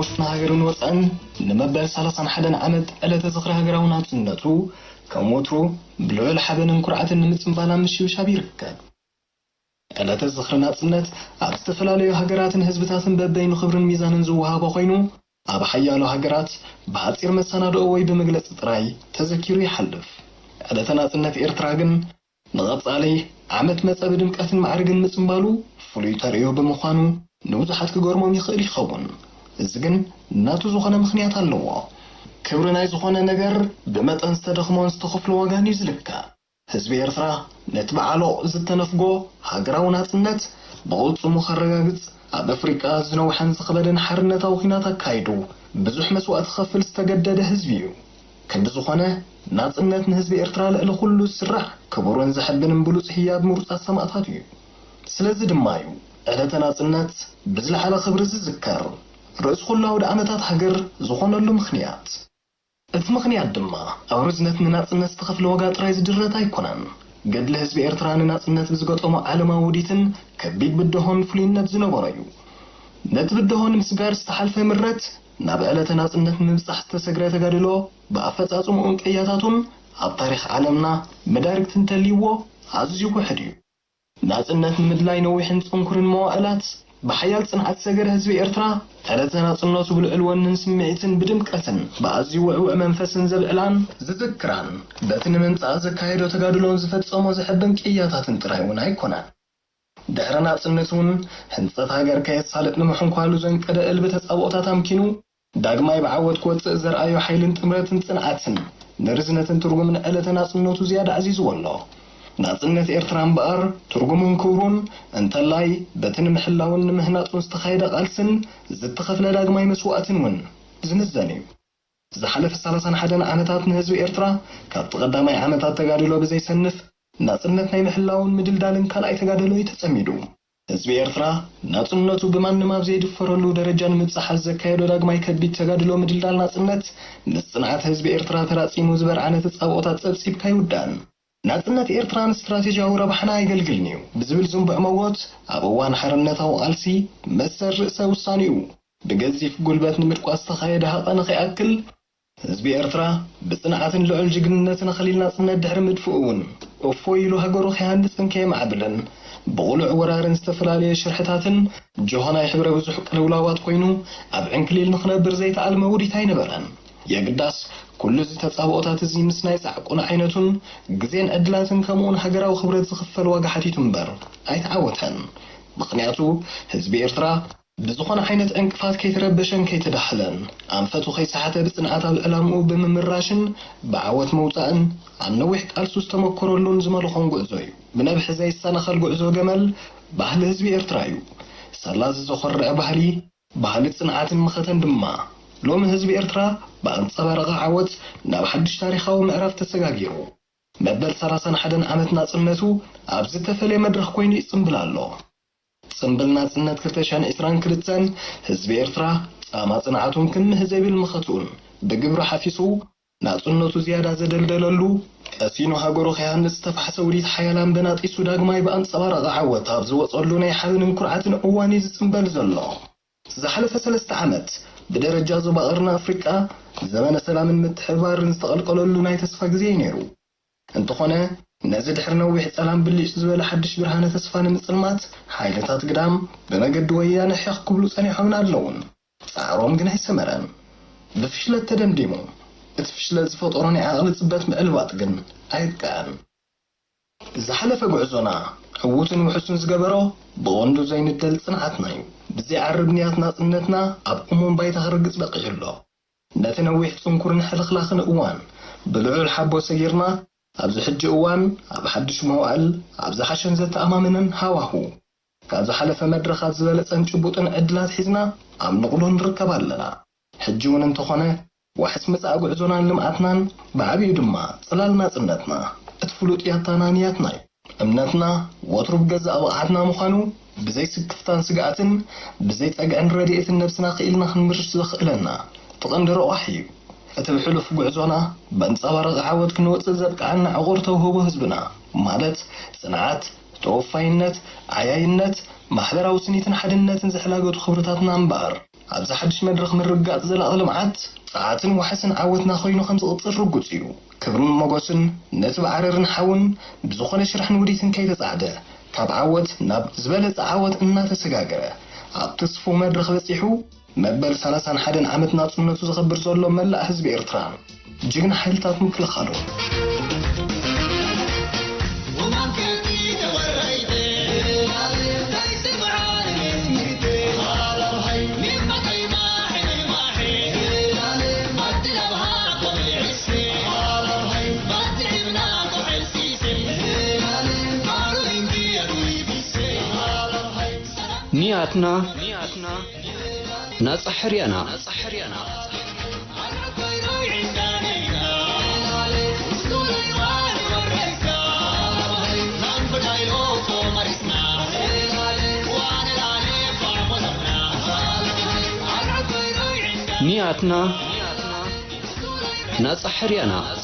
هاجرون وطن نمبر 31 عمد ألا تزخر هاجرون عطنتو كموترو بلعول حبن كرعة نمتنبالا مشيو شابيرك ألا تزخر عطنت استفلاليو هاجرات حزبتاتن ببين خبر ميزان زوها بخينو أب حيالو هاجرات بعصير مسانادو وي بمجلس طراي تذكيرو يحلف ألا تناصنت إرتراغن نغط عليه عمت مصاب دمقاتن معرغن مصمبالو فلوي تريو بمخانو نوزحات كغورموم يخيل يخون እዝግን እናቱ ዝኾነ ምኽንያት ኣለዎ ክብርናይ ዝኾነ ነገር ብመጠን ዝተደኽሞን ዝተኸፍሎ ወጋን ይዝልካ ህዝቢ ኤርትራ ነቲ በዓሎ ዝተነፍጎ ሃገራዊ ናጽነት ብቕልጽሙ ከረጋግጽ ኣብ ኣፍሪቃ ዝነውሐን ዝኸበደን ሓርነታዊ ኩናት ኣካይዱ ብዙሕ መስዋዕት ክኸፍል ዝተገደደ ህዝቢ እዩ ክንዲ ዝኾነ ናጽነት ንህዝቢ ኤርትራ ልዕሊ ኩሉ ዝስራሕ ክቡርን ዝሕብንን ብሉጽ ህያብ ምሩጻት ሰማዕታት እዩ ስለዚ ድማ እዩ ዕለተ ናጽነት ብዝለዓለ ክብሪ ዝዝከር رئيس كله ود عمتات حجر زخون له مخنيات المخنيات دما أورزنت ناس الناس تخاف لوجات رايز درة يكونن قد لهز بإرتران ناس الناس بزقط أما على وديتن كبيك بدهون فلين نبزنا برايو نت بدهون مسجار استحلف مرات نبألة ناس الناس نمسح تسجرات جارلو بأفت أتوم أنقياتهم على تاريخ عالمنا مدارك تنتليوه عزيز وحدي ناس الناس مدلاين ويحن تنكرن مواقلات بحيال صنعت سجر هزبي إرترا ثلاثة صنعوا بالألوان نسمعتن بدمكتن بعضي وعوع منفسن زبالان زذكران باتن من تعزك هيدو تقادلون زفت صمو زحبن كياتاتن ترايون هيكونا دهرنا صنعتون هنصت هاجر كيس صالت نمحن قالو زن كده قلبتت أبوطا تامكينو داقما يبعود كوت زر أيو حيلن تمرتن صنعتن نرزنتن ترغو من ألتنا صنعتو زيادة عزيز والله ناصنت إرتران بقر ترجمون كورون أنت لاي بتن محلاون مهنات مستخيدة قلسن زدت خفنا لاجماي مسوقاتن ون زنزاني زحلف الثلاثة حدا عمتات نهزو إرترا كابت قدامي عمتات تقادلو بزي سنف ناصنت ناي محلاون مدل دالن كالاي تقادلو يتسميدو هزبي إرترا ناصنتو بمان مابزي دفرلو درجان متصحل زكايدو لاجماي كدبيت تقادلو مدل دال ناصنت نصنعات هزبي إرترا تراسيمو زبر عنت تصابوطات تبسيب كايودان ناصنت إرتران استراتيجية ربحنا يقلقلنيو بزبل زنبع موت أبوان حرنته وقالسي مسر رئيسه وصانيو بقزيف قلبات نمرقو استخايدها قنخي أكل هزبي إرترا بصنعات لعل جقنتنا خليل ناصنت دحر مدفؤون وفويلو هقرو خياندسن كيم عبلن بغلع ورارن استفلالي شرحتاتن جوهانا يحبر بزحق الولاوات قوينو أبعن كليل نخنبر زيت على الموري تاين بران يقداس كل زي تتصابوطات زي مسناي صعقون عينتون غزين ادلاتن كمون حجراو خبرت زخفل واغحتيتون بر ايتعوتن مخنياتو حزب إرترا بزخون عينت انقفات كيتربشن كيتدحلن انفتو خي ساعته بصنعات الالامو بممراشن بعوت موطأن عن نوح قالسوس تمكرولون زمالخون غعزوي بنبح زي السنخل غعزو جمل بحل حزب إرترايو سلاز زخر بحري بحل صنعات مختن دما لو من حزب إرترا بأنصبر عوت ناب حدش تاريخه ومعرف تسجاجيرو مبل 31 عمت ناصنتو أبز تفلي مدرخ كوين يصنبل الله صنبل ناصنت كرتشان إسران كرتسن حزب إرترا أما صنعتهم كم حزب المختون بجبر حفيسو ناصنتو زيادة زدلدللو أسينو هاجرو خيان استفح سوريت حيلان بنات إسو داغماي بأنصبر عوت أبز وصلونا يحاولن كرعة أواني صنبل زلو زحلف 3 عمت بدرجة زبقرنا أفريقيا زمان سلام متحبار نستقلقلو ناي تسفى غزي نيرو انتو خونه نزد حرنا ويح سلام بليش زبال حدش برهانة تسفى نمصلمات حايلتات قدام بمجد ويانا حيخ كبلو ثاني حمنا اللون سعروم جناي سمران بفشلة تدمديمو اتفشلة زفوت أوراني عقل تثبت مقلبات جن عيد كان زحلف قعزونا حوتن وحسن زقبرو بغندو زين الدل صنعتنايو بزي عربنيات ناصنتنا أب أمون بايت هرقص بقيلو نتنويح تنكرن حلخلاخن أوان بلعو الحبو سيرنا أبز حج أوان أب حدش موال أبز حشن زت أمامنا هواهو كابز حلف مدرخات زبالت أنشبوطن أدلات حزنا عم نقولون نركب لنا حجون انتخونه وحس مساء قعزونا لمعتنا بعبي دما صلال ناصنتنا اتفلوت ياتانانياتنا أمنتنا وطرب جزء أبقعتنا مخانو بزي سكفتان سقعتن بزي تقعن رديئة النفسنا خيلنا خنمرش زخيلنا تقندر وحيو اتبحلو في قعزونا بانصبر عاود كنوت زبق عنا عغورته وهو هزبنا مالت صنعات توفاينت عياينت محبراو سنيتن حدنتن زحلاقوت خبرتاتنا انبار أبز حدش مدرخ من رجعت زل أغلم عاد ساعتن وحسن عودنا خينو 5 قطر رجوتيو كبرون مقاسن نتب عررن حون بزخون شرح نوريتن كي تتعدى كاب عود ناب زبالة عود إنا تسجاجرة عبتصفو مدرخ بسيحو مبل سلسان حدن عمت ناطنة تزخبر زولو ملا حزب إرتران جينا حيلتات مكل خالو نياتنا ناس حريانا نياتنا ناس حريانا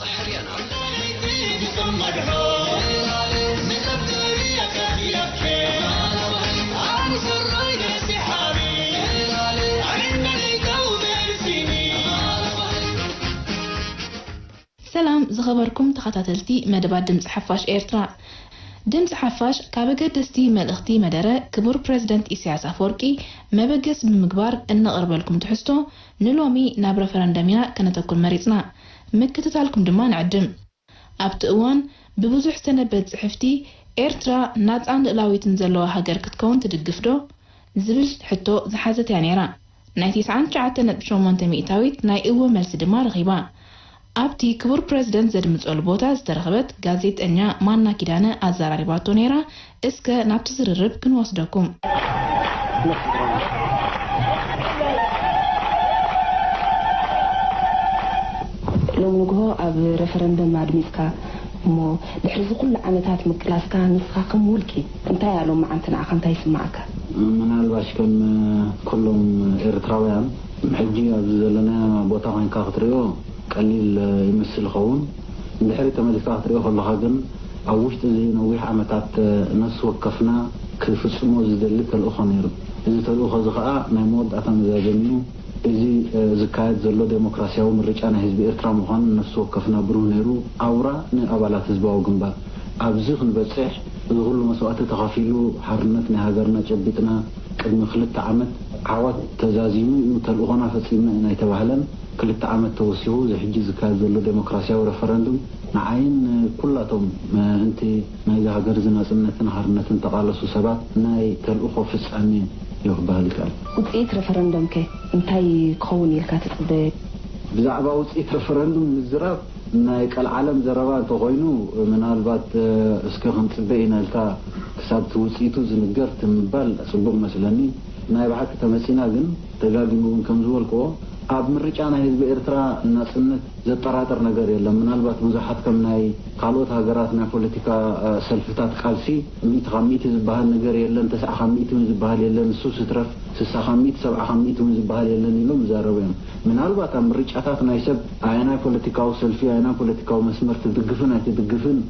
سلام زخبركم تخطاتلتي مدبات دمز حفاش إيرترا دمز حفاش كابقى دستي ملأختي مدارة كبور بريزيدنت إسياس أفوركي مبقس بمقبار إن أغربالكم تحستو نلومي ناب رفرندمينا كانت أكل مريضنا مكتتالكم دمان عدم أبتقوان ببزوح سنبت صحفتي إيرترا نات عند إلاوي تنزلوها هاجر كتكون تدقفدو زبل حتو زحازة يعنيرا نايتي سعان شعاتنا شومان تميتاويت ناي إيوه ملس دمار غيبا أبتي كبور بريزيدنت زدمت أولبوتا استرخبت غازيت أنيا مانا كيدانا أزارا ريباتو نيرا إسكا نابتزر الرب كنوصدكم لو نقول أب رفرندم معدميسكا مو بحرز كل عمتات مكلاسكا نسخاكم ولكي انت يا لو معنتنا عخان تايس معك من الباشكم كلهم إرتراويان محجي أبزلنا بوتاقين كاختريو قليل يمثل خون بحري تملك كاختريو خلقها جن أوشت زي نويح عمتات ناس وقفنا كيف تسمو زدلت الأخوة نيرو إذا الأخوة زخاء ميمود أتم زاجمينو إذا زكاية زلو ديمقراسيا ومرجعنا حزب إرترا مخان ناس وقفنا برو نيرو أورا نقبلات حزبه وجنبا أبزخ نبصح كل مسؤولات تخافيلو حرنتنا هاجرنا جبتنا كل خلت عمت عوض تزازيمو يتلقونا فسيما إن يتوهلن كل عمت توسيو زي حجز كازلو ديمقراسيا ورفرندوم نعين كلاتهم ما أنت ناي هاجر زنا سمنتنا حرنتنا تقالصو سبات ناي تلقو فسامي يخبها لك وتقيت رفرندوم كي انتي كوني الكاتب بزعبا وتقيت رفرندوم الزراب نايك العالم زربا تغينو من البات اسكخن تبينا لتا كسبت وصيتو زنقرت مبال صبغ مثلني ناي بحق تمسينا جن تجاجمو كم زولكو اب مرجعنا حزب إرترا ناسنت زطراطر ነገር የለም ምናልባት ብዙሓት ከም ናይ ካልኦት ሃገራትና ፖለቲካ ሰልፍታት ቃልሲ ሚት ኻሚት ዝባሃል ነገር የለን ተስዓ ኻሚት ዝባሃል የለን እሱ ስትረፍ 60 ኻሚት 70 ኻሚት ዝባሃል የለን ኢሎም ዘረበም ምናልባት ምርጫታት ናይ ሰብ አይና ፖለቲካው ሰልፊ አይና ፖለቲካው መስመር ትድግፍን አይትድግፍን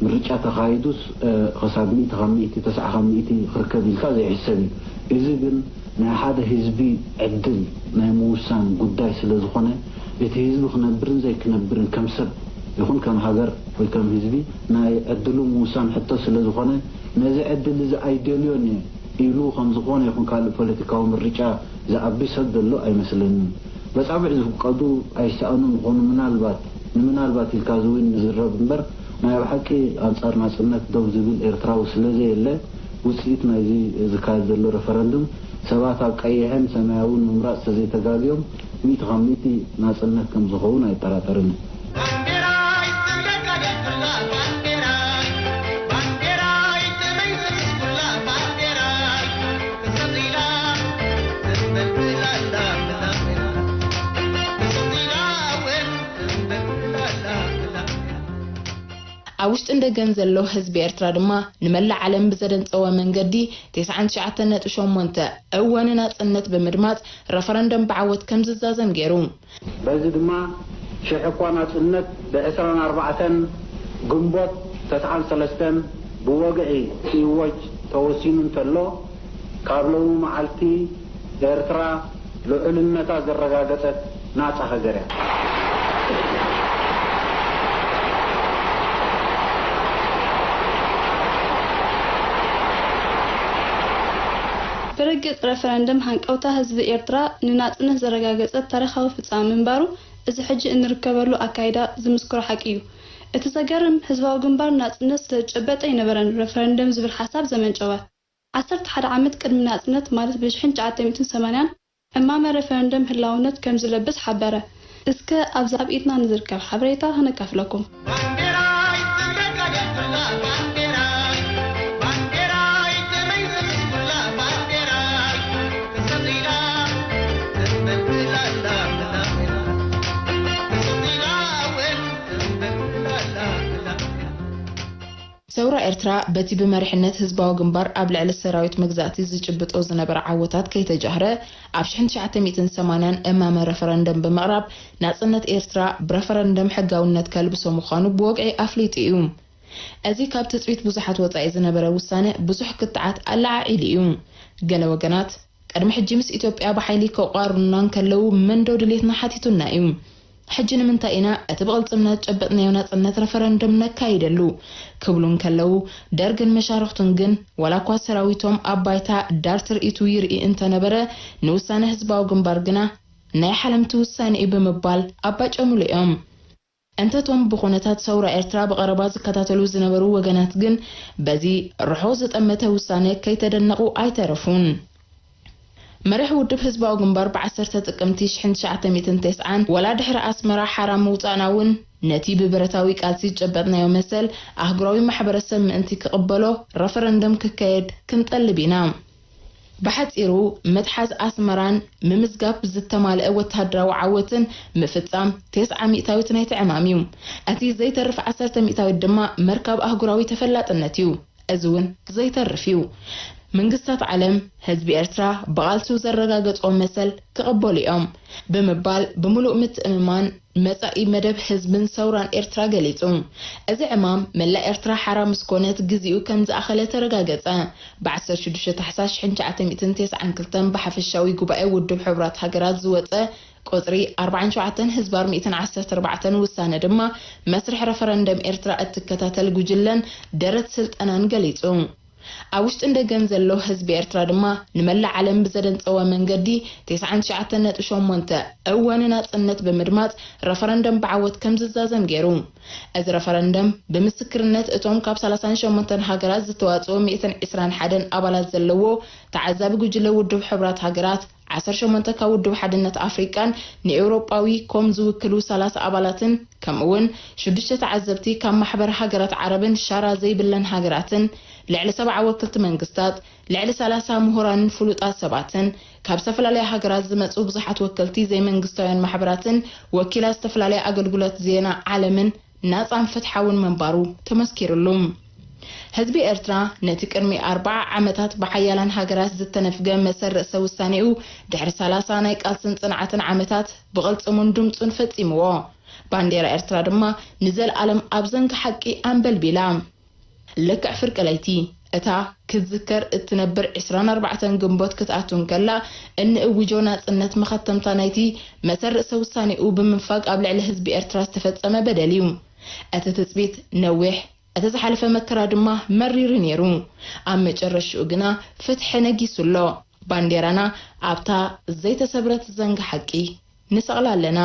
ምርጫ ተኻይዱስ ኸሳብኒት ኻሚት 90 ኻሚት ክርከብ ኢልካ ዘይሕሰብ እዚ ግን ናይ ሓደ ህዝቢ ዕድል ናይ ሙሳን ጉዳይ ስለ ዝኾነ እቲ ህዝቢ ክነብርን ዘይክነብርን ከም ሰብ ይኹን ከም ሃገር ወይ ከም ህዝቢ ናይ ዕድሉ ሙሳን ሕቶ ስለ ዝኾነ ነዚ ዕድል እዚ ኣይደልዮን ኢሉ ከም ዝኾነ ይኹን ካልእ ፖለቲካዊ ምርጫ ዝኣቢ ሰብ ዘሎ ኣይመስለንን በጻብዕ ዝፍቀዱ ኣይሰኣኑ ምኾኑ ምናልባት ኢልካ ዝውን ዝረብ እምበር ናይ ብሓቂ ኣንጻር ናጽነት ደው ዝብል ኤርትራዊ ስለዘየለ ውፅኢት ናይዚ ዝካየድ ዘሎ ረፈረንዱም ሰባት ኣብ ቀይሕን ሰማያውን ምምራጽ ተዘይተጋግዮም ሚት ኻሚቲ ናጽነት ከም ዝኸውን ኣይጠራጠርን عوشت عند جنزلو حزب إرترا دما نملع علم بزدن سوا من جدي 9.8 أولا نات بمدمات رفرندم بعوض كم زازم جيروم بزد ما شحقوانات النت بأسران 4 جنبوت 9 بوجعي يوج توسين تلو كارلو معلتي إرترا ልዕልነታ ዘረጋገፀት ናፃ ሃገር እያ برقة رفراندم هنقوتا حزب إيرترا نناطنه زرغاغصت تاريخاዊ ፍጻሜ ምንባሩ እዚ ሕጂ እንርከበሉ አካይዳ ዝምስክሮ ሓቂዩ እቲ ዘገርም ህዝባዊ ግንባር ናጽነት ስለጨበጠ ይነበረን ረፈረንደም ዝብል ሓሳብ ዘመንጨወ 11 ዓመት ቅድሚ ናጽነት ማለት ብ1980 እማመ ረፈረንደም ህላውነት ከም ዝለብስ ሓበረ እስከ ኣብዚ ኣብ ኢድና ንዝርከብ ሓበሬታ ክነካፍለኩም ثورة إرترا بتي بمرحنة هزباو جنبار قبل على السراويت مجزاتي زجبت أوزن برع عوتات كي تجهره عبشحن شعتميتن سمانان أمام رفرندم بمغرب ناصنة إرترا برفرندم حقاونت كلب سمخانو بوقع أفليت يوم أزي كاب تثبيت بزحت وطعي زنبرا وسانة بزح قطعات العائلي يوم قال وقنات قدم حجيمس إثيوبيا بحيلي كوقارنان كلو من دودليتنا حاتيتنا يوم حجنا من تاينا اتبغل صمنا تشبطنا يونات انت رفرندم نكايدلو كبلون كلو درغن مشارختن جن ولا كوا سراويتهم ابايتا دارتر ايتو يرئي انت نبره نوسانه حزباو جنبارغنا ناي حلمت وسانه بمبال ابا ጨሙልኦም انتتهم بخونتات ثورة إرترا بقربا زكاتاتلو زنبرو وغنات جن بزي رحو زطمته وسانه كي تدنقو ايترفون مرح ودب حزباو جنبار بعسرت تقمتي شحن شعتميتن تسعان ولا دحر أسمرا حرام موطعناون نتي ببرتاوي قالسي جبتنا يوم مثل أهجراوي محبرسم انتي كقبلو رفرندم ككيد كنت قلبينا بحثيرو متحز أسمران ممزقاب زتمال وتهدرا وعوتن مفتام 900 تنايت عماميوم أتي زي ترف 10 الدماء مركب أهجراوي تفلات النتيو أزون زي ترفيو منقصات علم حزب إرترا بغالتو زرقاقت مثل كقبوليهم بمبال بملؤ متأممان متأي مدب حزب ثوران إرترا قليتهم أزي عمام ملا إرترا حرام سكونات قزيو كان زاخلة رقاقتا بعسر شدوشة تحساش حنجة عتميتن تيس عن كلتن بحف الشاوي قبائي ودب حبرات هاقرات زوطة قطري 44 حزبار 214 وسانة دما مسرح رفرندم إرترا التكتاتل قجلن درت سلط أنان قليتهم أوشت إن دجن زلوا حزب إرترا دما نملع علم بزدن سوا من جدي 99 شو منطقة أول ناس النت بمرمات رفرندم بعوض كم زازم جيروم از رفرندم بمسكرنت اتوم كاب 30 شو منطقة هاجرات زتواتو 120 حدن أبلات زلوا تعذب جوجلو ودب حبرات هاجرات 10 شو منطقة ودب حدنت أفريقان نأوروباوي كم زوكلو 3 أبلاتن كمون شدشة تعذبتي كم محبر هاجرات عربن شارع زي بلن هاجراتن لعل 7 وكلت منقستات لعل 3 مهران فلوطات سبعتن كاب سفلالي هاجرات زمصو بزحات وكلتي زي منقستاوين محبراتن وكيلا استفلالي اغلغلات زينا عالمن ناصان فتحاون منبارو تمسكيرلهم حزب إرترا نتي قرمي 4 عامات بحيالان هاجرات زتنفغ مسر سوسانيو دحر 30 ناي قالسن صنعتن عامات بغلصمون دمصن فصيمو بانديرا إرترا دما نزل عالم ابزنك حقي انبل بيلام لك فرق ليتي اتا كذكر اتنبر 24 جنبوت كتاتون كلا ان اوجونا صنت مختمتا نايتي مسر سوساني او بمنفاق قبل على حزب إرترا استفصمه بدليوم اتا تثبيت نوح اتزحلف مكرا دما مرير نيرو ام مጨረሽኡ ግና ፍትሕ ነጊሱሎ ባንዴራና ኣብታ ዘይተሰብረት ዘንግ ሓቂ ንሰቕላለና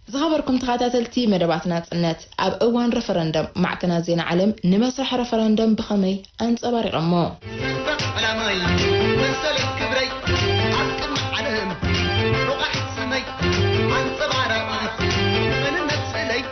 زخبركم تخاتاتلتي مدباتنا صنت اب اوان رفرندم معكنا زين علم نمسرح رفرندم بخمي انصباري قمو علامي مسلك كبري عقم علم رقح سمي انصباري من نسلي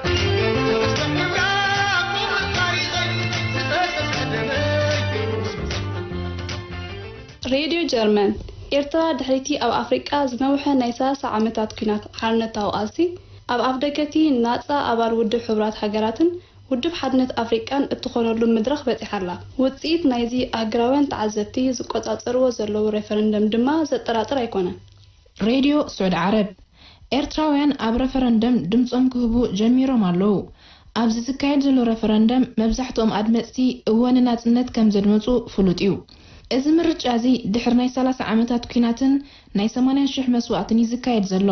راديو جرمن إرترا دحريتي أو أفريقيا زنوحة نيسا عامتات كينات حالنتا وقاسي أب أفدقتي ناصا أبار ودب حبرات حجراتن ودب حدنت أفريقيان اتخونلو مدرخ بتحلا وتصيت نايزي أجراوان تعذبتي زقطاطرو زلو ريفرندم دما زطراطر أيكونه راديو سعود عرب إرتراوያን ኣብ ረፈረንደም ድምጾም ክህቡ ጀሚሮም ኣለዉ ኣብዚ ዝካየድ ዘሎ ረፈረንደም መብዛሕትኦም ኣድመፅቲ እወን ናጽነት ከም ዘድመጹ ፍሉጥ እዩ እዚ ምርጫ እዚ ድሕሪ ናይ 30 ዓመታት ኩናትን ናይ 80,000 መስዋዕትን ይዝካየድ ዘሎ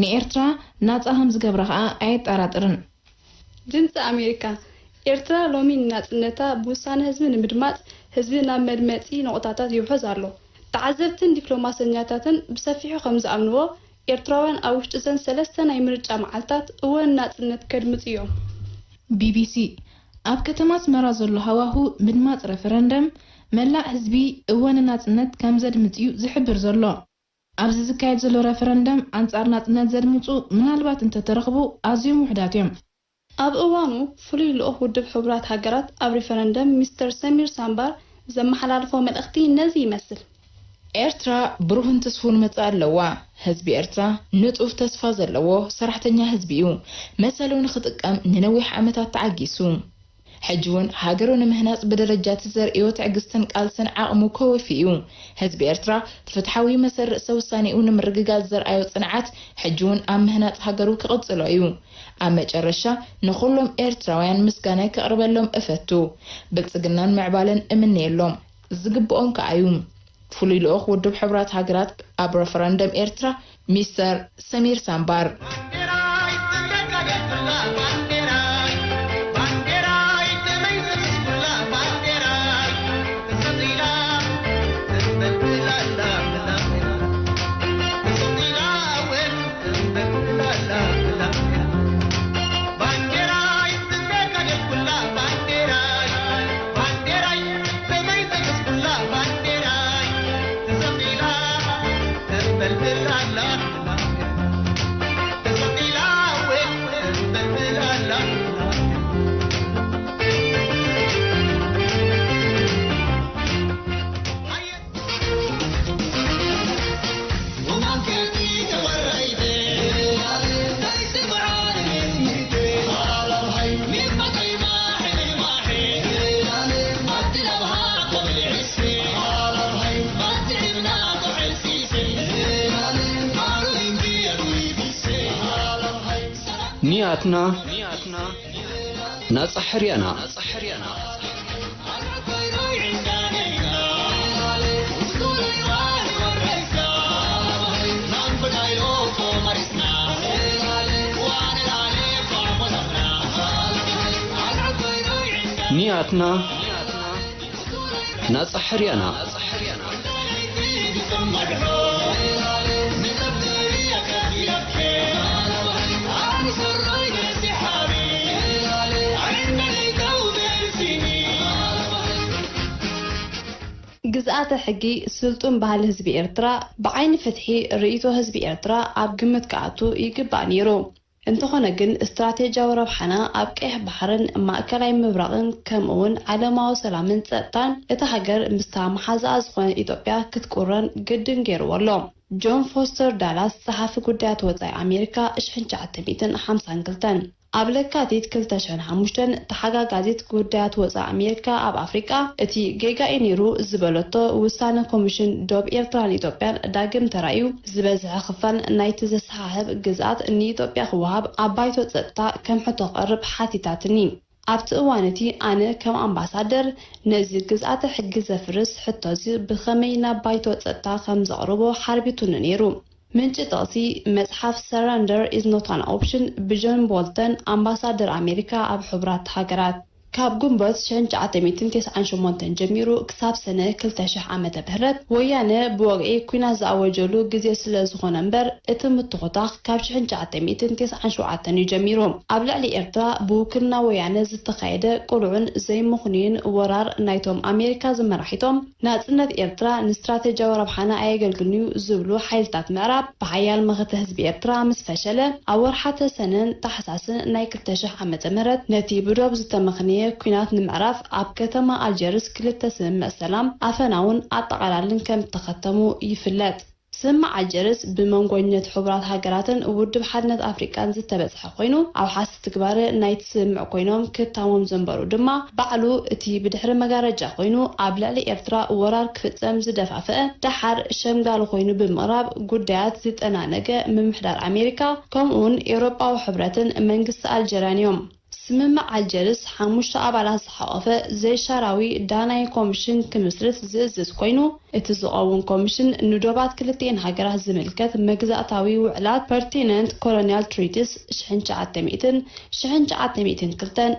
ንኤርትራ ናጻህም ዝገብራ ከዓ ኣይጠራጥርን ድምፂ ኣሜሪካ ኤርትራ ሎሚ ናጽነታ ብውሳነ ህዝቢ ንምድማጽ ህዝቢ ናብ መድመጺ ነቁጣታት ይውሕዝ ኣሎ ተዓዘብትን ዲፕሎማስያኛታትን ብሰፊሑ ከም ዝኣምንዎ ኤርትራውያን ኣብ ውሽጢ ዘን 3 ናይ ምርጫ መዓልታት እወን ናጽነት ከድምጽ እዮም ቢቢሲ ኣብ ከተማ ኣስመራ ዘሎ ሃዋሁ ምድማጽ ሬፈረንደም መላእ ህዝቢ እወን ናጽነት ከም ዘድምጽዩ ዝሕብር ዘሎ ኣብዚ ዝካየድ ዘሎ ሬፈረንደም ኣንጻር ናጽነት ዘድምጹ ምናልባት እንተተረኽቡ ኣዝዮም ውሕዳት እዮም ኣብ እዋኑ ፍሉይ ልኡኽ ውድብ ሕቡራት ሃገራት ኣብ ሬፈረንደም ሚስተር ሰሚር ሳምባር ዘመሓላልፎ መልእኽቲ ነዚ ይመስል ኤርትራ ብሩህን ተስፉን መጻእ ኣለዋ ህዝቢ ኤርትራ ንጡፍ ተስፋ ዘለዎ ሰራሕተኛ ህዝቢ እዩ መሰሉ ንኽጥቀም ንነዊሕ ዓመታት ተዓጊሱ ሕጂ እውን ሃገሩ ንምህናጽ ብደረጃት ዘርእዮ ትዕግስትን ቃልስን ዓቕሙ ከወፊኡ ህዝቢ ኤርትራ ተፈትሓዊ መሰረት ውሳኔኡ ንምርግጋጽ ዘርኣዮ ጽንዓት ሕጂ እውን ኣብ ምህናጽ ሃገሩ ክቕጽሎ እዩ ኣብ መጨረሻ ንኹሎም ኤርትራውያን ምስጋና ከቕርበሎም እፈቱ ብልጽግናን ምዕባለን እምንየሎም ዝግብኦም ከዓ እዩ ፍሉይ ልኡኽ ውድብ ሕቡራት ሃገራት ኣብ ሬፈረንደም ኤርትራ ሚስተር ሰሚር ሳምባር نياتنا ناس حريانا نياتنا ناس حريانا ግዝኣተ ሕጊ ስልጡን ባህሊ ህዝቢ ኤርትራ ብዓይኒ ፍትሒ ርእይቶ ህዝቢ ኤርትራ ኣብ ግምት ከኣቱ ይግባእ ነይሩ እንተኾነ ግን እስትራቴጂያዊ ረብሓና ኣብ ቀይሕ ባሕርን ማእከላይ ምብራቕን ከምኡውን ዓለማዊ ሰላምን ጸጥታን እቲ ሃገር ምስታ መሓዛኣ ዝኾነ ኢትዮጵያ ክትቁረን ግድን ገይርዎ ኣሎ ጆን ፎስተር ዳላስ ጸሓፊ ጉዳያት ወጻኢ ኣሜሪካ 1952 ኣብ ለካቲት 2005 ተሓጋጋዚት ጉዳያት ወጻኢ ኣሜሪካ ኣብ ኣፍሪቃ እቲ ጌጋኢ ነይሩ ዝበለቶ ውሳነ ኮሚሽን ዶብ ኤርትራን ኢትዮጵያን ዳግም ተራእዩ ዝበዝሐ ክፋል ናይቲ ዘሰሓሕብ ግዝኣት ንኢትዮጵያ ክወሃብ ኣብ ባይቶ ጸጥታ ከም ሕቶ ቀርብ ሓቲታትኒ ኣብቲ እዋነቲ ኣነ ከም ኣምባሳደር ነዚ ግዝኣተ ሕጊ ዘፍርስ ሕቶዚ ብኸመይ ናብ ባይቶ ጸጥታ ከም ዘቕርቦ ሓርቢቱኒ ነይሩ ምንጭ ጠቕሲ መጽሓፍ Surrender is not an option ብጆን ቦልተን ኣምባሳደር ኣሜሪካ ኣብ ሕቡራት ሃገራት ካብ ግንቦት 1998 ጀሚሩ ክሳብ ሰነ 2000 ዓመተ ምህረት ወያነ ብወግዒ ኩናት ዝኣወጀሉ ግዜ ስለ ዝኾነ እምበር እቲ ምትኾታኽ ካብ 1997 ጀሚሩ ኣብ ልዕሊ ኤርትራ ብውክልና ወያነ ዝተኻየደ ቁልዑን ዘይምኽንዩን ወራር ናይቶም ኣሜሪካ ዝመራሒቶም ናጽነት ኤርትራ ንስትራቴጂያዊ ረብሓና ኣየገልግልንዩ ዝብሉ ሓይልታት ምዕራብ ብሓያል መኽተ ህዝቢ ኤርትራ ምስ ፈሸለ ኣብ ወርሓተ ሰነን ታሕሳስን ናይ 2000 ዓመተ ምህረት ነቲ ብዶብ ዝተመኽነየ ኩናት ንምዕራፍ ኣብ ከተማ ኣልጀርስ ክልተ ስምምዕ ሰላም ኣፈናውን ኣጠቓላልን ከም ተኸተሙ ይፍለጥ ስምምዕ ኣልጀርስ ብመንጎኘት ሕቡራት ሃገራትን ውድብ ሓድነት ኣፍሪቃን ዝተበጽሐ ኮይኑ ኣብ ሓሲ ትግባር ናይቲ ስምምዕ ኮይኖም ክታሞም ዘንበሩ ድማ ባዕሉ እቲ ብድሕሪ መጋረጃ ኮይኑ ኣብ ልዕሊ ኤርትራ ወራር ክፍጸም ዝደፋፍአ ዳሓር ሸምጋል ኮይኑ ብምቕራብ ጉዳያት ዝጠናነገ ምምሕዳር ኣሜሪካ ከምኡውን ኤውሮጳዊ ሕብረትን መንግስቲ ኣልጀርያን እዮም ስምምዕ አልጀርስ ሓሙሽተ አባላት ዝሓቆፈ ዘይሻራዊ ዳናይ ኮሚሽን ክምስርት ዝእዝዝ ኮይኑ እቲ ዝቀውን ኮሚሽን ንዶባት ክልቲአን ሃገራት ዝምልከት መግዛእታዊ ውዕላት ፐርቲነንት ኮሎኒያል ትሪቲስ 1900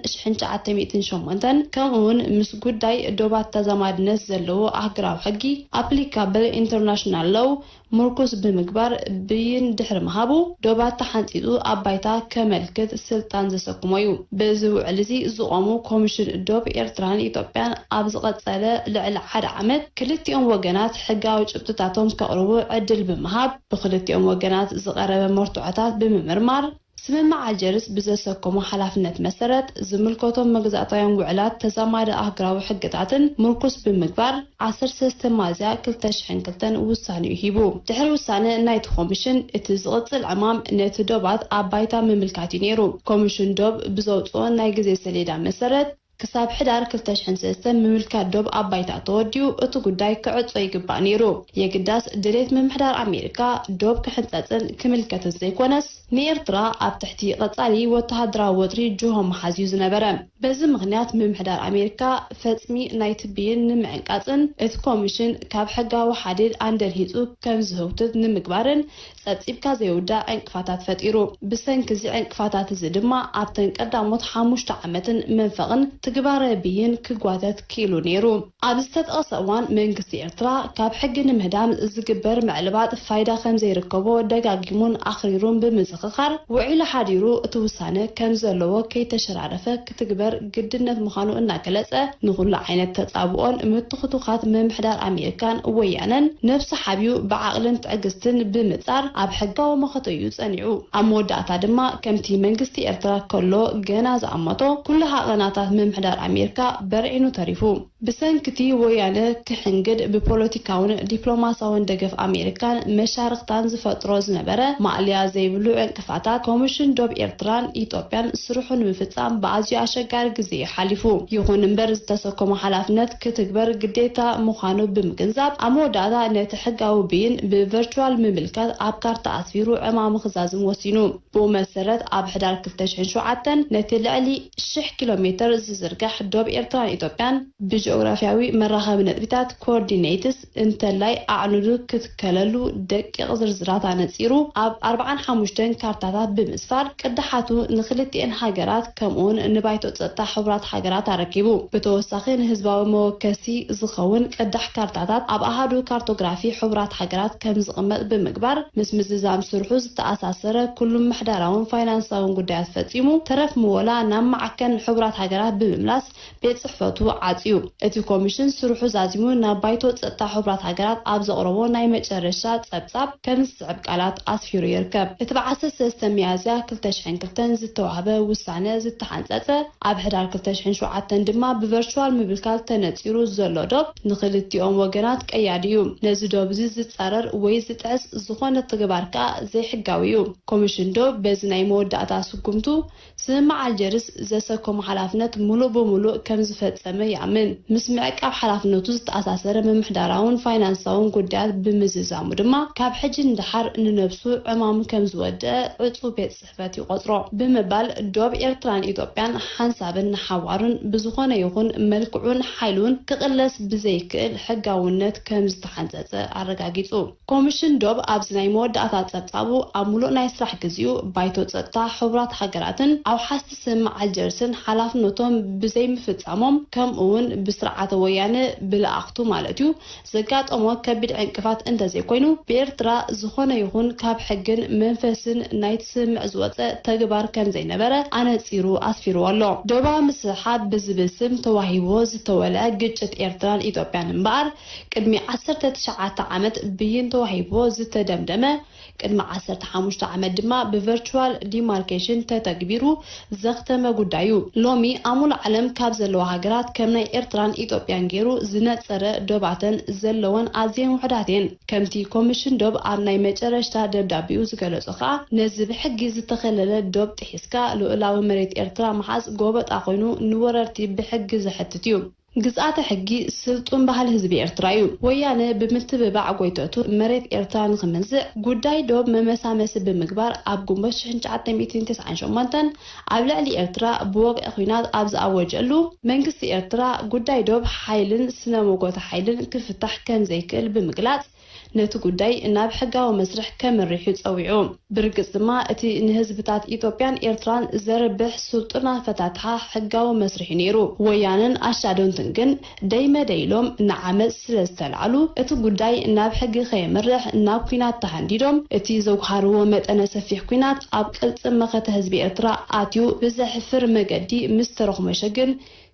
1902 ከምኡውን ምስ ጉዳይ ዶባት ተዛማድነት ዘለዎ ኣህጉራዊ ሕጊ ኣፕሊካብል ኢንተርናሽናል ሎው ምርኩስ ብምግባር ብይን ድሕሪ ምሃቡ ዶባት ተሓንፂጡ ኣባይታ ከመልክት ስልጣን ዘሰኩሞ እዩ በዚ ውዕል እዚ ዝቆሙ ኮሚሽን ዶብ ኤርትራን ኢትዮጵያን ኣብ ዝቐፀለ ልዕሊ 1 ዓመት ክልቲኦም ወገናት ሕጋዊ ጭብጥታቶም ከቕርቡ ዕድል ብምሃብ ብክልቲኦም ወገናት ዝቐረበ መርቱዖታት ብምምርማር ስምምዕ አልጀርስ ብዘሰከሙ ሓላፍነት መሰረት ዝምልከቶም መግዛእታውያን ውዕላት ተዛማዲ ኣህጉራዊ ሕግታትን ምርኩስ ብምግባር 13 ሚያዝያ 2002 ውሳነ ሂቡ ድሕሪ ውሳነ ናይቲ ኮሚሽን እቲ ዝቕፅል ዕማም ነቲ ዶባት ኣባይታ ምምልካት እዩ ነይሩ ኮሚሽን ዶብ ብዘውፅኦ ናይ ግዜ ሰሌዳ መሰረት ክሳብ ሕዳር 2003 ምምልካት ዶብ ኣባይታ ተወዲኡ እቲ ጉዳይ ክዕጾ ይግባእ ነይሩ የግዳስ ድሌት ምምሕዳር ኣሜሪካ ዶብ ክሕንፀፅን ክምልከትን ዘይኮነስ ንኤርትራ ኣብ ትሕቲ ቀጻሊ ወተሃደራዊ ወጥሪ ጅሆም ሓዝዩ ዝነበረ በዚ ምክንያት ምምሕዳር ኣሜሪካ ፈጽሚ ናይቲ ብይን ንምዕንቃፅን እቲ ኮሚሽን ካብ ሕጋዊ ሓዲድ ኣንደልሂፁ ከም ዝህውትት ንምግባርን ጸብጺብካ ዘይውዳእ ዕንቅፋታት ፈጢሩ ብሰንኪ እዚ ዕንቅፋታት እዚ ድማ ኣብተን ቀዳሞት 5 ዓመትን መንፈቕን ትግባረ ብይን ክጓተት ኪሉ ነይሩ ኣብ ዝተጠቐሰ እዋን መንግስቲ ኤርትራ ካብ ሕጊ ንምህዳም ዝግበር ምዕልባጥ ፋይዳ ከም ዘይርከቦ ደጋጊሙን ኣኽሪሩን ብምዝኽኻር ውዒሉ ሓዲሩ እቲ ውሳነ ከም ዘለዎ ከይተሸራረፈ ክትግበር ግድነት ምዃኑ እናገለጸ ንኹሉ ዓይነት ተጻብኦን ምትኽቱኻት ምምሕዳር ኣሜሪካን ወያነን ነፍሲ ሓቢዩ ብዓቕልን ትዕግስትን ብምጻር ኣብ ሕጋዊ መኸተዩ ጸኒዑ ኣብ መወዳእታ ድማ ከምቲ መንግስቲ ኤርትራ ከሎ ገና ዝኣመቶ ኩሉ ሃቐናታት ምምሕዳር ኣሜሪካ በርዒኑ ተሪፉ ብሰንኪቲ ወያነ ክሕንግድ ብፖለቲካውን ዲፕሎማሳውን ደገፍ ኣሜሪካን መሻርክታን ዝፈጥሮ ዝነበረ ማዕልያ ዘይብሉ ዕንቅፋታት ኮሚሽን ዶብ ኤርትራን ኢትዮጵያን ስርሑ ንምፍጻም ብኣዝዩ ኣሸጋሪ ግዜ ሓሊፉ ይኹን እምበር ዝተሰከሙ ሓላፍነት ክትግበር ግዴታ ምዃኑ ብምግንዛብ ኣብ መወዳእታ ነቲ ሕጋዊ ብይን ብቨርቹዋል ምምልካት ኣብ ካርታ ኣስፊሩ ዕማሙ ክዛዝም ወሲኑ ብኡ መሰረት ኣብ ሕዳር 2007 ነቲ ልዕሊ 1000 ኪሎ ሜትር ዝዝርጋሕ ዶብ ኤርትራን ኢትዮጵያን ብጂኦግራፊያዊ መራኸቢ ነጥቢታት ኮኦርዲኔትስ እንተላይ ኣዕኑዱ ክትከለሉ ደቂቕ ዝርዝራት ኣነፂሩ ኣብ 45 ካርታታት ብምስፋር ቅድሓቱ ንክልቲአን ሃገራት ከምኡውን ንባይቶ ጸጥታ ሕቡራት ሃገራት ኣረኪቡ ብተወሳኺ ንህዝባዊ መወከሲ ዝኸውን ቅዳሕ ካርታታት ኣብ ኣሃዱ ካርቶግራፊ ሕቡራት ሃገራት ከም ዝቕመጥ ብምግባር ምስ ምዝዛም ስርሑ ዝተኣሳሰረ ኩሉ ምሕዳራውን ፋይናንሳውን ጉዳያት ፈጺሙ ተረፍ ምወላ ናብ ማዕከን ሕቡራት ሃገራት ብምምላስ ቤት ጽሕፈቱ ዓጽዩ እቲ ኮሚሽን ስርሑ ዛዚሙ ናብ ባይቶ ጸጥታ ሕቡራት ሃገራት ኣብ ዘቕረቦ ናይ መጨረሻ ጸብጻብ ከም ዝስዕብ ቃላት ኣስፊሩ ይርከብ እቲ ብ13 ሚያዝያ 2002 ዝተዋህበ ውሳነ ዝተሓንጸጸ ኣብ ሕዳር 2007 ድማ ብቨርቹዋል ምብልካል ተነጺሩ ዘሎ ዶብ ንኽልቲኦም ወገናት ቀያዲ እዩ ነዚ ዶብ እዚ ዝጻረር ወይ ዝጥዕስ ዝኾነ ተግባርካ ዘይሕጋዊ እዩ ኮሚሽን ዶብ በዚ ናይ መወዳእታ ስጉምቱ ስምምዕ አልጀርስ ዘሰከሙ ሓላፍነት ሙሉእ ብምሉእ ከም ዝፈጸመ ይኣምን ምስ ምዕቃብ ሓላፍነቱ ዝተኣሳሰረ ምምሕዳራውን ፋይናንሳውን ጉዳያት ብምዝዛሙ ድማ ካብ ሕጂ ንድሓር ንነብሱ ዕማሙ ከም ዝወድአ ዕፁ ቤት ጽሕፈት ይቆጽሮ ብምባል ዶብ ኤርትራን ኢትዮጵያን ሓንሳብን ሓዋሩን ብዝኾነ ይኹን መልክዑን ሓይሉን ክቕለስ ብዘይክእል ሕጋውነት ከም ዝተሓንጸጸ ኣረጋጊጹ ኮሚሽን ዶብ ኣብዚ ናይ መወዳእታ ጸብጻቡ ኣብ ሙሉእ ናይ ስራሕ ግዚኡ ባይቶ ጸጥታ ሕቡራት ሃገራትን ኣብ ሓስቲ ስምምዕ አልጀርስን ሓላፍነቶም ብዘይምፍጻሞም ከምኡውን ብስርዓተ ወያነ ብለኣኽቱ ማለት እዩ ዘጋጠሞ ከቢድ ዕንቅፋት እንተዘይኮይኑ ብኤርትራ ዝኾነ ይኹን ካብ ሕግን መንፈስን ናይቲ ስምምዕ ዝወፀ ተግባር ከም ዘይነበረ ኣነፂሩ ኣስፊሩ ኣሎ ዶባ ምስሓብ ብዝብል ስም ተዋሂቦ ዝተወልዐ ግጭት ኤርትራን ኢትዮጵያን እምበኣር ቅድሚ 19 ዓመት ብይን ተዋሂቦ ዝተደምደመ ቅድሚ 15 ዓመት ድማ ብቨርቹዋል ዲማርኬሽን ተተግቢሩ ዘኽተመ ጉዳዩ ሎሚ ኣሙሉ ዓለም ካብ ዘለዋ ሃገራት ከም ናይ ኤርትራን ኢትዮጵያን ገይሩ ዝነፀረ ዶባተን ዘለወን ኣዝየን ውሕዳት እየን ከምቲ ኮሚሽን ዶብ ኣብ ናይ መጨረሻ ደብዳቤኡ ዝገለጾ ከዓ ነዚ ብሕጊ ዝተኸለለ ዶብ ጥሒስካ ልኡላዊ መሬት ኤርትራ መሓዝ ጎበጣ ኮይኑ ንወረርቲ ብሕጊ ዘሕትት እዩ ግዛት ሕጊ ስልጡን ባህል ህዝቢ ኤርትራ እዩ ወያነ ብምትብባዕ ጎይተቱ መሬት ኤርትራ ንኽመንዝዕ ጉዳይ ዶብ መመሳመሲ ብምግባር ኣብ ግንቦት 1998 ኣብ ልዕሊ ኤርትራ ብወግዒ ኩናት ኣብ ዝኣወጀሉ መንግስቲ ኤርትራ ጉዳይ ዶብ ሓይልን ስነ መጎተ ሓይልን ክፍታሕ ከም ዘይክእል ብምግላጽ ነቲ ጉዳይ ናብ ሕጋዊ መስርሕ ከመሪሑ ፀዊዑ ብርግጽ ድማ እቲ ንህዝብታት ኢትዮጵያን ኤርትራን ዘርብሕ ስልጡና ፈታትሓ ሕጋዊ መስርሕ ነይሩ ወያነን ኣሻዶንትን ግን ደይመደይሎም ንዓመፅ ስለ ዝተልዓሉ እቲ ጉዳይ ናብ ሕጊ ከየምርሕ ናብ ኩናት ተሃንዲዶም እቲ ዘውሃርዎ መጠነ ሰፊሕ ኩናት ኣብ ቅልጽ መኸተ ህዝቢ ኤርትራ ኣትዩ ብዘሕፍር መገዲ ምስ ተረኽመሸ ግን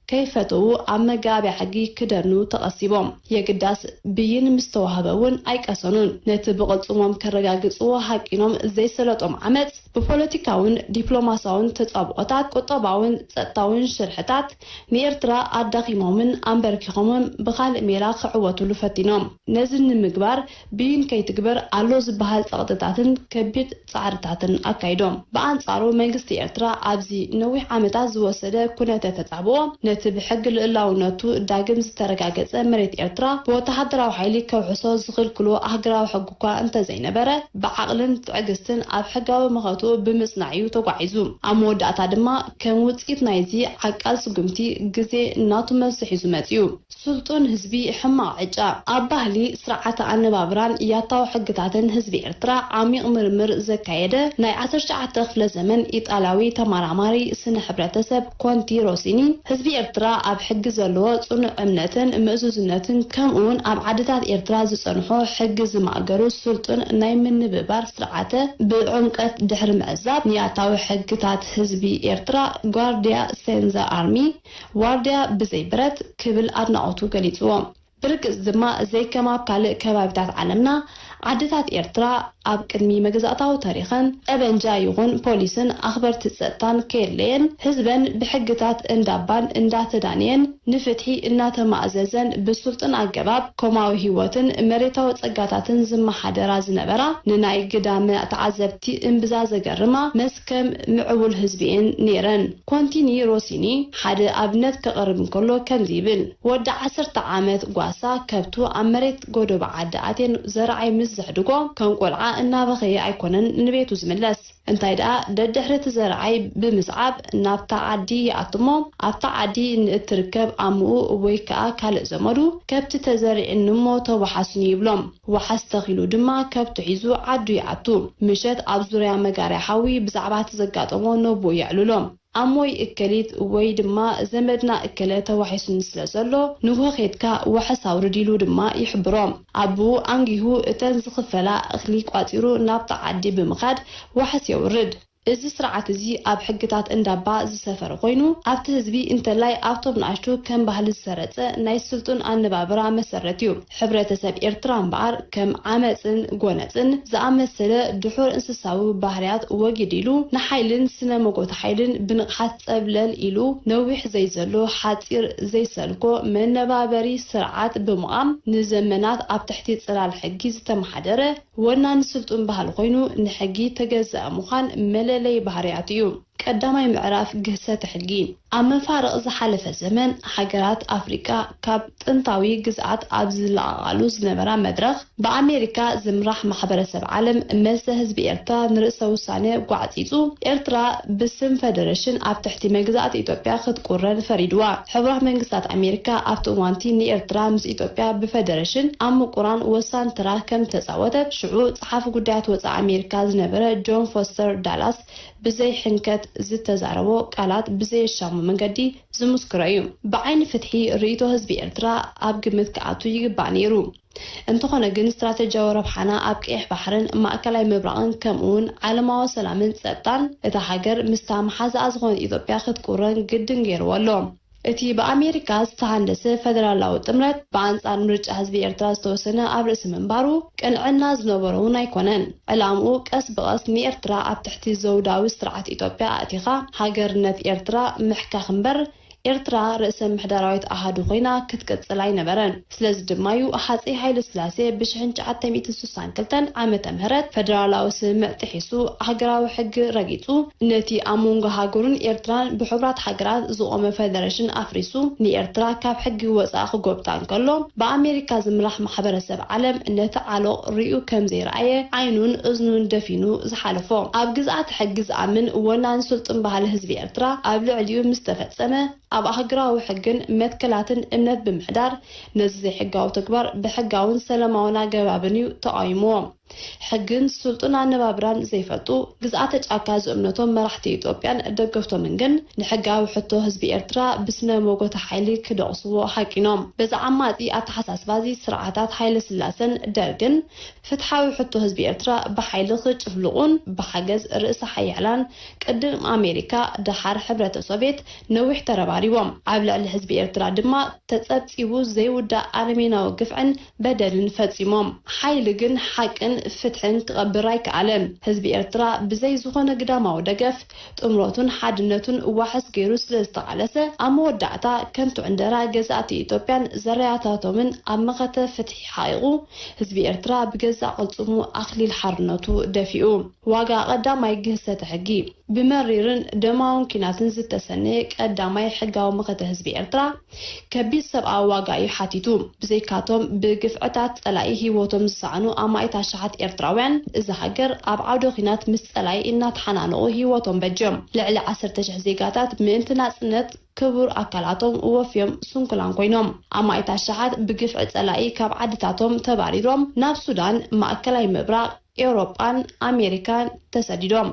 ከይፈተው ኣብ መጋብያ ሕጊ ክደኑ ተቐሲቦም የግዳስ ብይን ምስተዋህበውን ኣይቀሰኑን ነቲ ብቕልጽሞም ከረጋግጽዎ ሓቂኖም ዘይሰለጦም ዓመፅ ብፖለቲካውን ዲፕሎማሳውን ተጻብቆታት ቁጠባውን ጸጥታውን ሽርሕታት ንኤርትራ ኣዳኺሞምን ኣንበርኪኾምን ብኻልእ ሜላ ክዕወትሉ ፈቲኖም ነዚ ንምግባር ብይን ከይትግበር ኣሎ ዝበሃል ጸቕጥታትን ከቢድ ጻዕርታትን ኣካይዶም ብኣንጻሩ መንግስቲ ኤርትራ ኣብዚ ነዊሕ ዓመታት ዝወሰደ ኩነተ ተጻብኦ ነቲ ብሕጊ ልዕላውነቱ ዳግም ዝተረጋገጸ መሬት ኤርትራ ብወተሃደራዊ ሓይሊ ከውሕሶ ዝኽልክሎ ኣህግራዊ ሕጊ እኳ እንተዘይነበረ ብዓቕልን ትዕግስትን ኣብ ሕጋዊ መኸቱ ብምጽናዕ እዩ ተጓዒዙ ኣብ መወዳእታ ድማ ከም ውፅኢት ናይዚ ዓቃል ስጉምቲ ግዜ እናቱ መልሲ ሒዙ መፅዩ ስልጡን ህዝቢ ሕማቕ ዕጫ ኣብ ባህሊ ስርዓተ ኣነባብራን እያታዊ ሕግታትን ህዝቢ ኤርትራ ዓሚቕ ምርምር ዘካየደ ናይ 19 ክፍለ ዘመን ኢጣልያዊ ተመራማሪ ስነ ሕብረተሰብ ኮንቲ ሮሲኒ ህዝቢ ኤርትራ ኣብ ሕጊ ዘለዎ ጽኑዕ እምነትን ምእዙዝነትን ከምኡውን ኣብ ዓድታት ኤርትራ ዝጸንሖ ሕጊ ዝማእገሩ ስልጡን ናይ ምንብባር ስርዓተ ብዕምቀት ድሕሪ ምዕዛብ ንያታዊ ሕግታት ህዝቢ ኤርትራ ጓርዲያ ሴንዛ አርሚ ዋርዲያ ብዘይ ብረት ክብል ኣድናቆቱ ገሊጽዎም ብርግጽ ድማ ዘይከማብ ካልእ ከባቢታት ዓለምና ዓድታት ኤርትራ ኣብ ቅድሚ መግዛእታዊ ታሪኽን ጠበንጃ ይኹን ፖሊስን ኣኽበርቲ ጸጥታን ከየለየን ህዝበን ብሕግታት እንዳባን እንዳተዳንየን ንፍትሒ እናተማእዘዘን ብስልጡን ኣገባብ ኮማዊ ህይወትን መሬታዊ ጸጋታትን ዝመሓደራ ዝነበራ ንናይ ግዳመ ተዓዘብቲ እምብዛ ዘገርማ መስከም ምዕቡል ህዝቢን ነይረን ኮንቲኒ ሮሲኒ ሓደ ኣብነት ከቕርብ እንከሎ ከምዚ ይብል ወዲ 10 ዓመት ጓሳ ከብቱ ኣብ መሬት ጎደባ ዓዲ ኣቴን ዘርዓይ ምስ ዘሕድጎ ከም ቆልዓ እናበኸየ ኣይኮነን ንቤቱ ዝምለስ እንታይ ደኣ ደድሕሪ ዘርዓይ ብምስዓብ ናብታ ዓዲ ይኣትሞ ኣብታ ዓዲ ንእትርከብ ኣምኡ ወይ ከዓ ካልእ ዘመዱ ከብቲ ተዘሪዕንሞ ተወሓስኒ ይብሎም ወሓስ ተኺሉ ድማ ከብቲ ሒዙ ዓዱ ይኣቱ ምሸት ኣብ ዙርያ መጋርያ ሓዊ ብዛዕባ ዘጋጠሞ ነቦ ይዕልሎም ኣሞይ እከሊት ወይ ድማ ዘመድና እከለ ተዋሒሱን ስለ ዘሎ ንጎ ኸይድካ ወሓስ አውርድ ኢሉ ድማ ይሕብሮም ኣቡ አንጊሁ እተን ዝኽፈላ እኽሊ ቋፂሩ ናብታ ዓዲ ብምኻድ ወሓስ የውርድ እዚ ስርዓት እዚ ኣብ ሕግታት እንዳባ ዝሰፈረ ኮይኑ ኣብቲ ህዝቢ እንተላይ ኣብቶም ንኣሽቱ ከም ባህሊ ዝሰረጸ ናይ ስልጡን ኣነባብራ መሰረት እዩ ሕብረተሰብ ኤርትራ እምበኣር ከም ዓመፅን ጎነፅን ዝኣመሰለ ድሑር እንስሳዊ ባህርያት ወጊድ ኢሉ ንሓይልን ስነ መጎተ ሓይልን ብንቕሓት ፀብለል ኢሉ ነዊሕ ዘይዘሎ ሓፂር ዘይሰልኮ መነባበሪ ስርዓት ብምቓም ንዘመናት ኣብ ትሕቲ ጽላል ሕጊ ዝተመሓደረ ወናን ስልጡን ባህል ኮይኑ ንሕጊ ተገዛእ ምዃን መለለይ ባህርያት እዩ ቀዳማይ ምዕራፍ ግህሰት ሕጊ ኣብ መፋርቕ ዝሓለፈ ዘመን ሃገራት ኣፍሪካ ካብ ጥንታዊ ግዝኣት ኣብ ዝለዓሉ ዝነበራ መድረኽ በኣሜሪካ ዝምራሕ ማሕበረሰብ ዓለም መልሰ ህዝቢ ኤርትራ ንርእሰ ውሳነ ጓዕፂፁ ኤርትራ ብስም ፌደሬሽን ኣብ ትሕቲ መግዛእቲ ኢትዮጵያ ክትቁረን ፈሪድዋ ሕብራት መንግስታት ኣሜሪካ ኣብቲ እዋንቲ ንኤርትራ ምስ ኢትዮጵያ ብፌደሬሽን ኣብ ምቁራን ወሳን ተራ ከም ተፃወተት ሽዑ ጸሓፊ ጉዳያት ወፃኢ ኣሜሪካ ዝነበረ ጆን ፎስተር ዳላስ ብዘይ ሕንከት ዝተዛረቦ ቃላት ብዘይ ሻሙ መንገዲ ዝምስክሮ እዩ ብዓይኒ ፍትሒ ርእይቶ ህዝቢ ኤርትራ ኣብ ግምት ከኣቱ ይግባእ ነይሩ እንተኾነ ግን ስትራቴጂያዊ ረብሓና ኣብ ቀይሕ ባሕርን ማእከላይ ምብራቕን ከምኡውን ዓለማዊ ሰላምን ጸጥታን እታ ሃገር ምስታ መሓዛኣ ዝኾነት ኢትዮጵያ ክትቁረን ግድን ገይርዎ ኣሎ እቲ በኣሜሪካ ዝተሃንደሰ ፌደራላዊ ጥምረት በኣንጻር ምርጫ ህዝቢ ኤርትራ ዝተወሰነ ኣብ ርእሲ ምንባሩ ቅንዕና ዝነበረውን ኣይኮነን ዕላምኡ ቀስ ብቐስ ንኤርትራ ኣብ ትሕቲ ዘውዳዊ ስርዓት ኢትዮጵያ ኣእቲኻ ሃገርነት ኤርትራ ምሕካኽ እምበር ኤርትራ ርእሰ ምሕደራዊት ኣሃዱ ኮይና ክትቀጽል ኣይነበረን ስለዚ ድማዩ ሃጸይ ሃይለ ስላሴ ብ1962 ዓመተ ምህረት ፌደራላዊ ስምምዕ ጥሒሱ ሃገራዊ ሕጊ ረጊጹ ነቲ ኣብ መንጎ ሃገሩን ኤርትራን ብሕቡራት ሃገራት ዝቆመ ፌደሬሽን ኣፍሪሱ ንኤርትራ ካብ ሕጊ ወጻኢ ክጎብታ እንከሎ በኣሜሪካ ዝምራሕ ማሕበረሰብ ዓለም ነቲ ዓሎቕ ርኡ ከም ዘይረኣየ ዓይኑን እዝኑን ደፊኑ ዝሓለፎ ኣብ ግዝኣት ሕጊ ዝኣምን ወናን ስልጡን ባህሊ ህዝቢ ኤርትራ ኣብ ልዕሊኡ ምስ ተፈጸመ ኣብ ሃገራዊ ሕግን መትከላትን እምነት ብምሕዳር ነዚ ዘይሕጋዊ ተግባር ብሕጋውን ሰላማውን ኣገባብን ተቃይሞ ሕግን ስልጡን ኣነባብራን ዘይፈልጡ ግዝኣተ ጫካ ዝእምነቶም መራሕቲ ኢትዮጵያን ደገፍቶምን ግን ንሕጋዊ ሕቶ ህዝቢ ኤርትራ ብስነ ሞጎተ ሓይሊ ክደቕስዎ ሓቂኖም በዛ ዓማጺ ኣተሓሳስባዚ ስርዓታት ሃይለ ስላሰን ደርግን ፍትሓዊ ሕቶ ህዝቢ ኤርትራ ብሓይሊ ክጭፍልቁን ብሓገዝ ርእሰ ሓያላን ቅድም ኣሜሪካ ድሓር ሕብረተሰብ ሶቪየት ነዊሕ ተረባሪቦም ኣብ ልዕሊ ህዝቢ ኤርትራ ድማ ተጸብጺቡ ዘይውዳእ ኣረሜናዊ ግፍዕን በደልን ፈጺሞም ሓይሊ ግን ሓቅን ፍትሕን ክቐብር ኣይከኣለን ህዝቢ ኤርትራ ብዘይ ዝኾነ ግዳማዊ ደገፍ ጥምረቱን ሓድነቱን ዋሕስ ገይሩ ስለዝተቃለሰ ኣብ መወዳእታ ከንቱ ዕንደራ ገዛእቲ ኢትዮጵያን ዘርያታቶምን ኣብ መኸተ ፍትሒ ሓይቑ ህዝቢ ኤርትራ ብገዛእ ቅልጽሙ ኣኽሊል ሓርነቱ ደፊኡ ዋጋ ቀዳማይ ግህሰተ ሕጊ ብመሪርን ደማውን ኪናትን ዝተሰነየ ቀዳማይ ሕጋዊ መኸተ ህዝቢ ኤርትራ ከቢድ ሰብኣዊ ዋጋ እዩ ሓቲቱ ብዘይካቶም ብግፍዕታት ጸላኢ ሂወቶም ዝሰዓኑ ኣማይታ ሸሓት ኤርትራውያን እዚ ሃገር ኣብ ዓውደ ኺናት ምስ ጸላኢ እናተሓናነቑ ሂወቶም በጀም ልዕሊ 10,000 ዜጋታት ምእንቲ ናጽነት ክቡር ኣካላቶም ወፍዮም ስንኩላን ኮይኖም ኣማይታ ሸሓት ብግፍዒ ጸላኢ ካብ ዓድታቶም ተባሪሮም ናብ ሱዳን ማእከላይ ምብራቅ ኤውሮጳን ኣሜሪካን ተሰዲዶም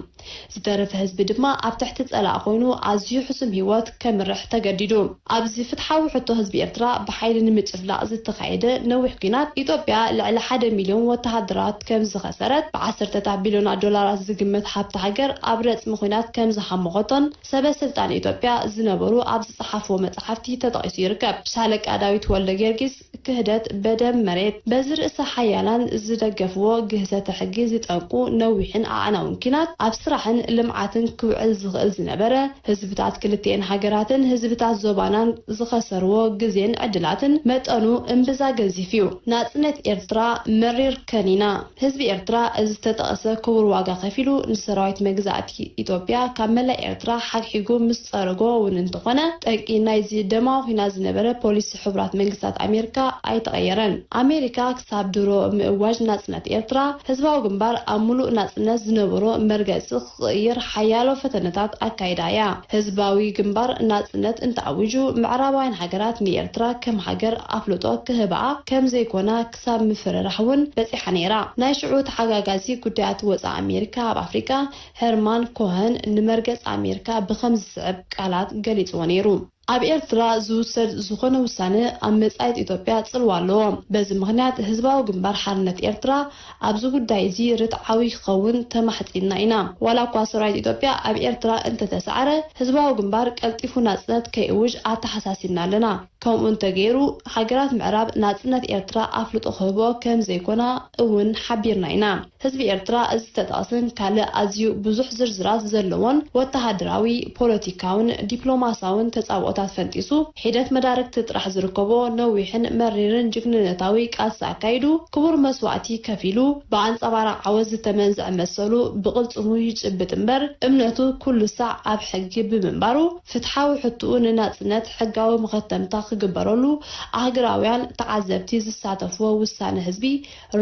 ዝተረፈ ህዝቢ ድማ ኣብ ትሕቲ ጸላእ ኮይኑ ኣዝዩ ሕሱም ሂወት ከምርሕ ተገዲዱ ኣብዚ ፍትሓዊ ሕቶ ህዝቢ ኤርትራ ብሓይሊ ንምጭፍላቕ ዝተኻየደ ነዊሕ ኲናት ኢትዮጵያ ልዕሊ 1 ሚልዮን ወተሃደራት ከም ዝኸሰረት ብ10 ቢልዮናት ዶላራት ዝግመት ሃብቲ ሃገር ኣብ ረጽሚ ኲናት ከም ዝሓመኾቶን ሰበስልጣን ኢትዮጵያ ዝነበሩ ኣብ ዝጸሓፍዎ መጽሓፍቲ ተጠቒሱ ይርከብ ሻለቃ ዳዊት ወልደ ጊዮርጊስ ክህደት በደም መሬት በዚ ርእሰ ሓያላን ዝደገፍዎ ግህሰተ ሕጊ ዝጠንቁ ነዊሕን ኣዕናውን ኪናት ኣብ ስራሕን ልምዓትን ክውዕል ዝኽእል ዝነበረ ህዝብታት ክልቴን ሃገራትን ህዝብታት ዞባናን ዝኸሰርዎ ግዜን ዕድላትን መጠኑ እምብዛ ገዚፍ እዩ ናጽነት ኤርትራ መሪር ከኒና ህዝቢ ኤርትራ እዚ ተጠቐሰ ክቡር ዋጋ ከፊሉ ንሰራዊት መግዛእቲ ኢትዮጵያ ካብ መላእ ኤርትራ ሓድሒጉ ምስ ጸረጎ እውን እንተኾነ ጠንቂ ናይዚ ደማዊ ኺናት ዝነበረ ፖሊሲ ሕቡራት መንግስታት ኣሜሪካ ኣይተቐየረን ኣሜሪካ ክሳብ ድሮ ምእዋጅ ናጽነት ኤርትራ ህዝባዊ ግንባር ኣብ ሙሉእ ናጽነት ዝነበሮ መርገጺ ክቕይር ሓያሎ ፈተነታት ኣካይዳያ ህዝባዊ ግንባር ናጽነት እንተዓዊጁ ምዕራባውያን ሃገራት ንኤርትራ ከም ሃገር ኣፍልጦ ክህብኣ ከም ዘይኮና ክሳብ ምፍርራሕ እውን በጺሓ ነይራ ናይ ሽዑ ተሓጋጋዚ ጉዳያት ወጻኢ ኣሜሪካ ኣብ ኣፍሪካ ሄርማን ኮሄን ንመርገጽ ኣሜሪካ ብኸምዚ ዝስዕብ ቃላት ገሊጽዎ ነይሩ ኣብ ኤርትራ ዝውሰድ ዝኾነ ውሳነ ኣብ መጻኢት ኢትዮጵያ ጽልዋ ኣለዎ በዚ ምኽንያት ህዝባዊ ግንባር ሓርነት ኤርትራ ኣብዚ ጉዳይ እዚ ርትዓዊ ክኸውን ተማሕጺና ኢና ዋላ እኳ ሰራዊት ኢትዮጵያ ኣብ ኤርትራ እንተተሰዓረ ህዝባዊ ግንባር ቀልጢፉ ናጽነት ከይእውጅ ኣተሓሳሲብና ኣለና ከምኡ እንተገይሩ ሃገራት ምዕራብ ናጽነት ኤርትራ ኣፍልጦ ክህቦ ከም ዘይኮና እውን ሓቢርና ኢና ህዝቢ ኤርትራ እዚ ተጠቕስን ካልእ ኣዝዩ ብዙሕ ዝርዝራት ዘለዎን ወተሃደራዊ ፖለቲካውን ዲፕሎማሳውን ተጻብኦ ፈንጢሱ ሒደት መዳርክቲ ጥራሕ ዝርከቦ ነዊሕን መሪርን ጅግንነታዊ ቃልሲ ኣካይዱ ክቡር መስዋዕቲ ከፊሉ ብኣንጸባራቕ ዓወት ዝተመንዝዐ መሰሉ ብቕልጽሙ ይጭብጥ እምበር እምነቱ ኩሉ ሳዕ ኣብ ሕጊ ብምንባሩ ፍትሓዊ ሕቱኡ ንናጽነት ሕጋዊ መኸተምታ ክግበረሉ ኣህግራውያን ተዓዘብቲ ዝሳተፍዎ ውሳነ ህዝቢ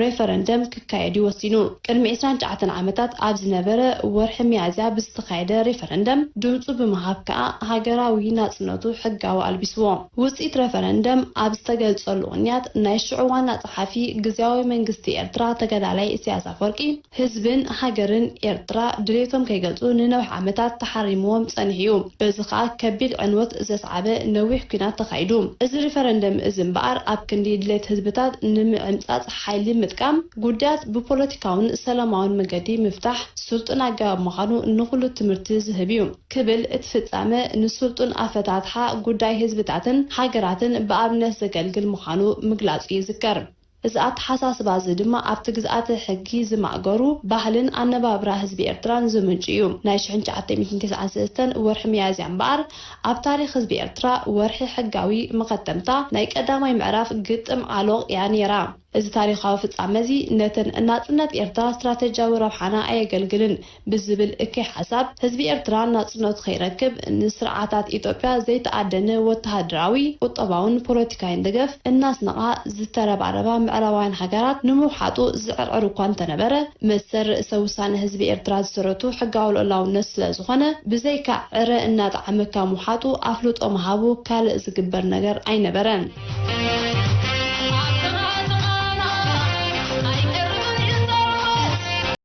ሬፈረንደም ክካየድ ወሲኑ ቅድሚ 29 ዓመታት ኣብ ዝነበረ ወርሒ ሚያዝያ ብዝተኻየደ ሬፈረንደም ድምፁ ብምሃብ ከዓ ሃገራዊ ናጽነቱ ሕጋዊ ኣልቢስዎ ውጽኢት ሬፈረንደም ኣብ ዝተገልጸሉ ቅንያት ናይ ሽዑ ዋና ጸሓፊ ግዝያዊ መንግስቲ ኤርትራ ተገዳላይ ኢሳያስ ኣፈወርቂ ህዝብን ሃገርን ኤርትራ ድሌቶም ከይገልጹ ንነዊሕ ዓመታት ተሓሪምዎም ጸኒሑ በዚ ከዓ ከቢድ ዕንወት ዘስዓበ ነዊሕ ኲናት ተኻይዱ እዚ ሬፈረንደም እዚ እምበኣር ኣብ ክንዲ ድሌት ህዝብታት ንምዕምጻጽ ሓይሊ ምጥቃም ጉዳያት ብፖለቲካውን ሰላማውን መንገዲ ምፍታሕ ስልጡን ኣገባብ ምዃኑ ንኹሉ ትምህርቲ ዝህብ እዩ ክብል እቲ ፍጻመ ንስልጡን ኣፈታትሓ ጉዳይ ህዝብታትን ሃገራትን ብኣብነት ዘገልግል ምዃኑ ምግላጹ ይዝከር እዚ ኣተሓሳስባ እዚ ድማ ኣብቲ ግዝኣት ሕጊ ዝማእገሩ ባህልን ኣነባብራ ህዝቢ ኤርትራን ዝምንጭ እዩ ናይ 1993 ወርሒ ሚያዝያ እምበር ኣብ ታሪክ ህዝቢ ኤርትራ ወርሒ ሕጋዊ መኸተምታ ናይ ቀዳማይ ምዕራፍ ግጥም ዓሎቕ እያ ነይራ እዚ ታሪኻዊ ፍጻመ እዚ ነተን ናጽነት ኤርትራ ስትራቴጂያዊ ረብሓና ኣየገልግልን ብዝብል እከይ ሓሳብ ህዝቢ ኤርትራ ናጽነቱ ከይረክብ ንስርዓታት ኢትዮጵያ ዘይተኣደነ ወተሃደራዊ ቁጠባውን ፖለቲካውን ደገፍ እናስነቓ ዝተረባረባ ምዕራባውያን ሃገራት ንምውሓጡ ዝዕርዕር እኳ እንተነበረ መሰር ርእሰ ውሳነ ህዝቢ ኤርትራ ዝሰረቱ ሕጋዊ ልዕላውነት ስለ ዝኾነ ብዘይካ ዕረ እናጣዕመካ ምውሓጡ ኣፍልጦ ምሃቡ ካልእ ዝግበር ነገር ኣይነበረን